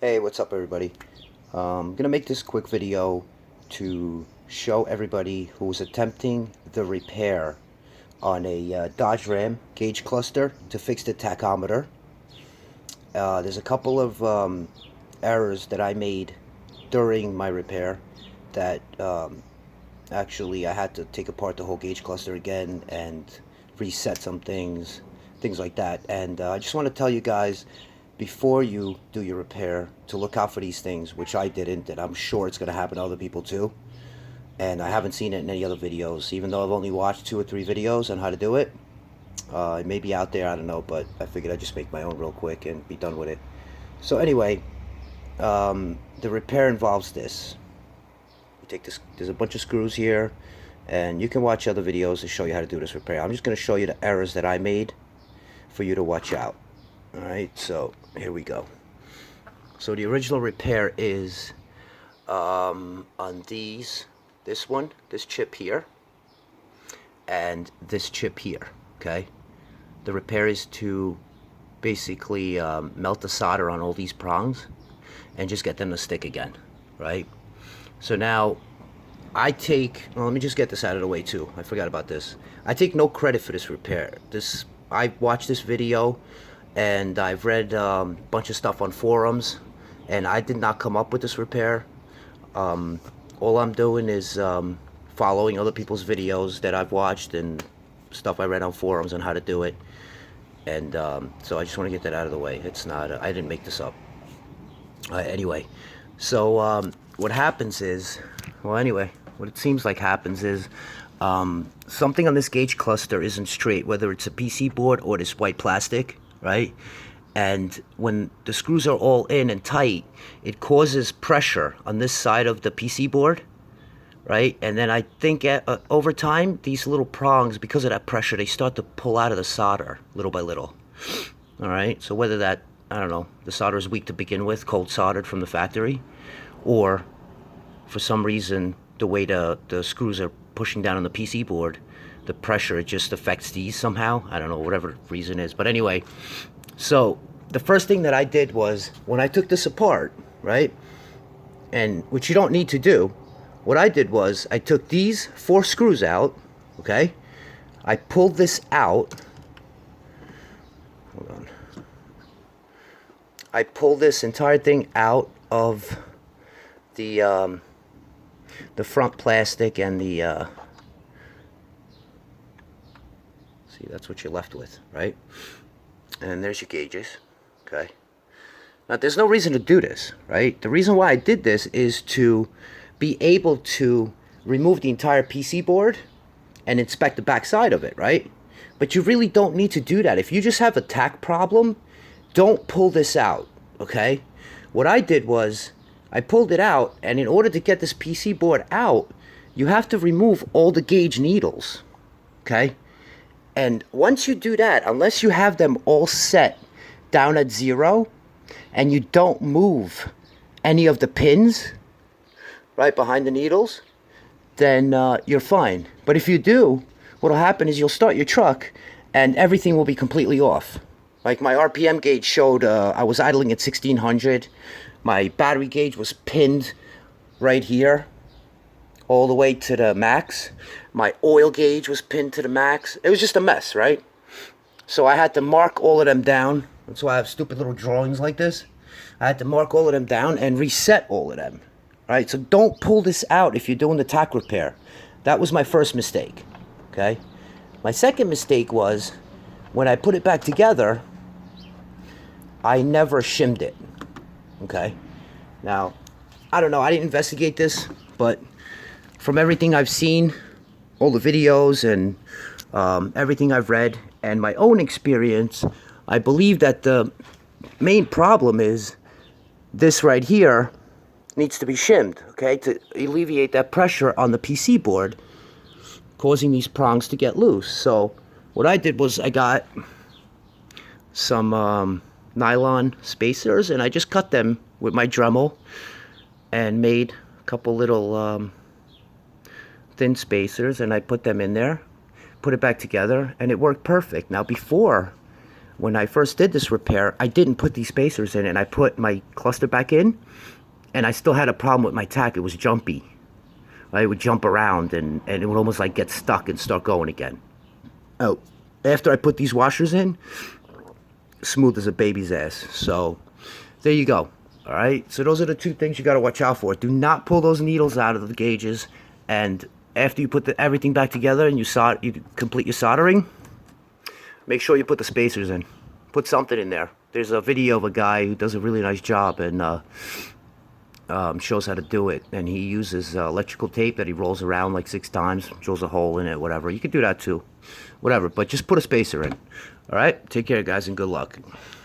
Hey, what's up everybody? I'm gonna make this quick video to show everybody who's attempting the repair on a Dodge Ram gauge cluster to fix the tachometer. There's a couple of errors that I made during my repair that actually I had to take apart the whole gauge cluster again and reset some things like that. And I just want to tell you guys, before you do your repair, to look out for these things, which I didn't, and I'm sure it's going to happen to other people too. And I haven't seen it in any other videos, even though I've only watched 2 or 3 videos on how to do it. It may be out there, I don't know, but I figured I'd just make my own real quick and be done with it. So anyway, the repair involves this. You take this, there's a bunch of screws here, and you can watch other videos to show you how to do this repair. I'm just going to show you the errors that I made for you to watch out. Alright, so here we go. So the original repair is on this chip here, and this chip here, okay? The repair is to basically melt the solder on all these prongs and just get them to stick again, right? So now I take, well, let me just get this out of the way too. I forgot about this. I take no credit for this repair. I watched this video and I've read a bunch of stuff on forums, and I did not come up with this repair. All I'm doing is following other people's videos that I've watched and stuff I read on forums on how to do it. And so I just want to get that out of the way. It's not, I didn't make this up. Anyway, so what happens is, well, anyway, what it seems like happens is something on this gauge cluster isn't straight, whether it's a PC board or this white plastic, right? And when the screws are all in and tight, it causes pressure on this side of the PC board, right? And then I think over time, these little prongs, because of that pressure, they start to pull out of the solder little by little. All right, so whether that, I don't know, the solder is weak to begin with, cold soldered from the factory, or for some reason, the way the screws are pushing down on the PC board, the pressure, it just affects these somehow. I don't know, whatever reason is. But anyway, so the first thing that I did was, when I took this apart, right, and which you don't need to do, what I did was I took these 4 screws out, okay? I pulled this out. Hold on. I pulled this entire thing out of the front plastic and the see, that's what you're left with, right? And there's your gauges, okay? Now, there's no reason to do this, right? The reason why I did this is to be able to remove the entire PC board and inspect the back side of it, right? But you really don't need to do that. If you just have a tach problem, don't pull this out, okay? What I did was I pulled it out, and in order to get this PC board out, you have to remove all the gauge needles, okay? And once you do that, unless you have them all set down at 0 and you don't move any of the pins right behind the needles, then you're fine. But if you do, what'll happen is you'll start your truck and everything will be completely off. Like my RPM gauge showed I was idling at 1600. My battery gauge was pinned right here all the way to the max. My oil gauge was pinned to the max. It was just a mess, right? So I had to mark all of them down. That's why I have stupid little drawings like this. I had to mark all of them down and reset all of them, right? So don't pull this out if you're doing the tach repair. That was my first mistake, okay? My second mistake was, when I put it back together, I never shimmed it, okay? Now, I don't know, I didn't investigate this, but from everything I've seen, all the videos and everything I've read and my own experience, I believe that the main problem is this right here needs to be shimmed, okay, to alleviate that pressure on the PC board, causing these prongs to get loose. So what I did was I got some nylon spacers, and I just cut them with my Dremel and made a couple little thin spacers, and I put them in there, put it back together, and it worked perfect. Now, before When I first did this repair, I didn't put these spacers in, and I put my cluster back in, and I still had a problem with my Tach. It was jumpy. It would jump around, and it would almost like get stuck and start going again. Oh, after I put these washers in, smooth as a baby's ass. So there you go. All right, so those are the two things you got to watch out for. Do not pull those needles out of the gauges, and after you put everything back together and you complete your soldering, make sure you put the spacers in. Put something in there. There's a video of a guy who does a really nice job and shows how to do it. And he uses electrical tape that he rolls around like 6 times, drills a hole in it, whatever. You could do that too. Whatever, but just put a spacer in. All right? Take care, guys, and good luck.